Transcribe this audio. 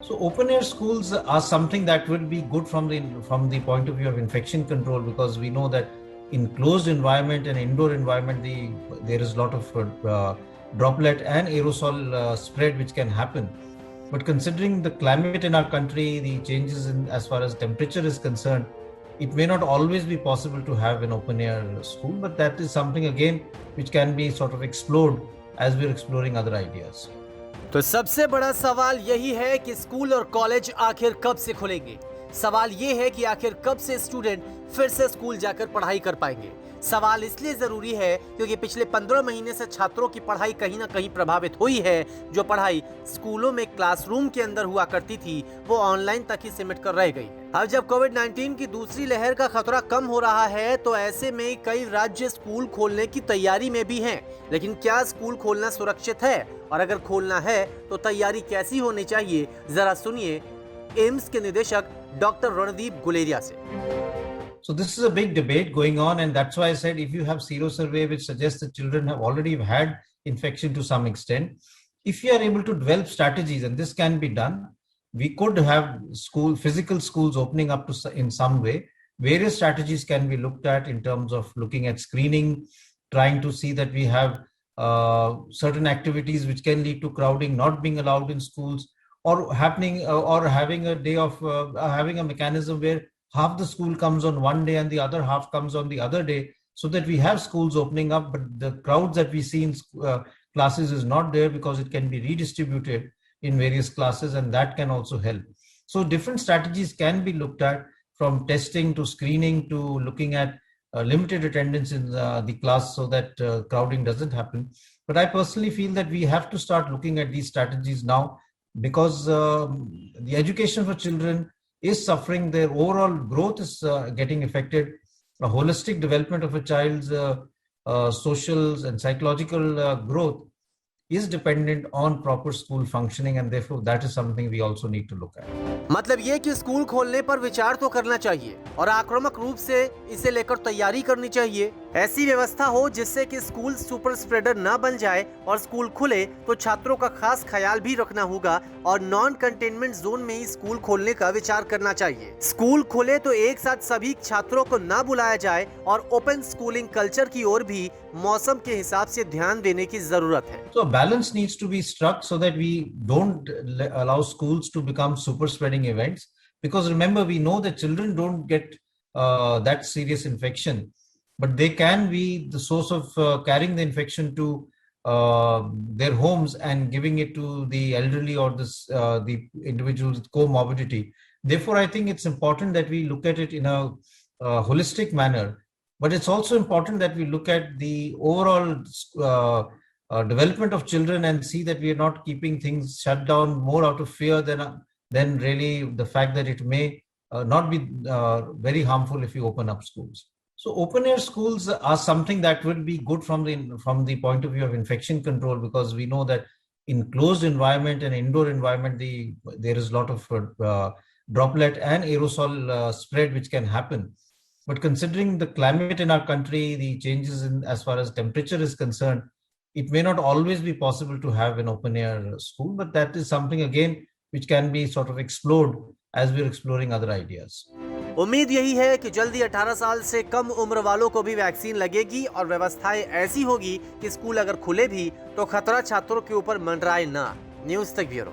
So open air schools are something that will be good from the point of view of infection control, because we know that in closed environment and indoor environment there is a lot of droplet and aerosol spread which can happen. But considering the climate in our country, the changes in as far as temperature is concerned, it may not always be possible to have an open air school, but that is something again which can be sort of explored as we're exploring other ideas. तो सबसे बड़ा सवाल यही है कि school और college आखिर कब से खुलेंगे। सवाल ये है कि आखिर कब से स्टूडेंट फिर से स्कूल जाकर पढ़ाई कर पाएंगे। सवाल इसलिए जरूरी है क्योंकि पिछले 15 महीने से छात्रों की पढ़ाई कहीं ना कहीं प्रभावित हुई है। जो पढ़ाई स्कूलों में क्लासरूम के अंदर हुआ करती थी वो ऑनलाइन तक ही सिमट कर रह गई। अब जब कोविड-19 की दूसरी लहर का खतरा कम हो रहा है तो ऐसे में कई राज्य स्कूल खोलने की तैयारी में भी हैं। लेकिन क्या स्कूल खोलना सुरक्षित है, और अगर खोलना है तो तैयारी कैसी होनी चाहिए, जरा सुनिए एम्स के निदेशक डॉक्टर रणदीप गुलेरिया से। So this is a big debate going on, and that's why I said if you have serosurvey which suggests that children have already had infection to some extent, if you are able to develop strategies, and this can be done, we could have physical schools opening up in some way. Various strategies can be looked at in terms of looking at screening, trying to see that we have certain activities which can lead to crowding not being allowed in schools, or happening or having a day of having a mechanism where half the school comes on one day and the other half comes on the other day, so that we have schools opening up, but the crowds that we see in classes is not there, because it can be redistributed in various classes, and that can also help. So different strategies can be looked at, from testing to screening to looking at limited attendance in the class so that crowding doesn't happen. But I personally feel that we have to start looking at these strategies now, because the education for children is suffering. Their overall growth is getting affected. A holistic development of a child's social and psychological growth is dependent on proper school functioning, and therefore that is something we also need to look at. मतलब ये कि school खोलने पर विचार तो करना चाहिए और आक्रामक रूप से इसे लेकर तैयारी करनी चाहिए। ऐसी व्यवस्था हो जिससे कि स्कूल सुपर स्प्रेडर ना बन जाए, और स्कूल खुले तो छात्रों का खास ख्याल भी रखना होगा और नॉन कंटेनमेंट जोन में ही स्कूल खोलने का विचार करना चाहिए। स्कूल खुले तो एक साथ सभी छात्रों को ना बुलाया जाए और ओपन स्कूलिंग कल्चर की ओर भी मौसम के हिसाब से ध्यान देने की जरूरत है। So balance needs to be struck so that we don't allow schools to become super spreading events, because remember, we know that children don't get that serious infection, but they can be the source of carrying the infection to their homes and giving it to the elderly or the individuals with comorbidity. Therefore, I think it's important that we look at it in a holistic manner, but it's also important that we look at the overall development of children and see that we are not keeping things shut down more out of fear than really the fact that it may not be very harmful if you open up schools. So open air schools are something that will be good from the point of view of infection control, because we know that in closed environment and indoor environment there is a lot of droplet and aerosol spread which can happen. But considering the climate in our country, the changes in as far as temperature is concerned, it may not always be possible to have an open air school, but that is something again which can be sort of explored as we're exploring other ideas. उम्मीद यही है कि जल्दी 18 साल से कम उम्र वालों को भी वैक्सीन लगेगी और व्यवस्थाएं ऐसी होगी कि स्कूल अगर खुले भी तो खतरा छात्रों के ऊपर मंडराए ना। न्यूज़ तक ब्यूरो।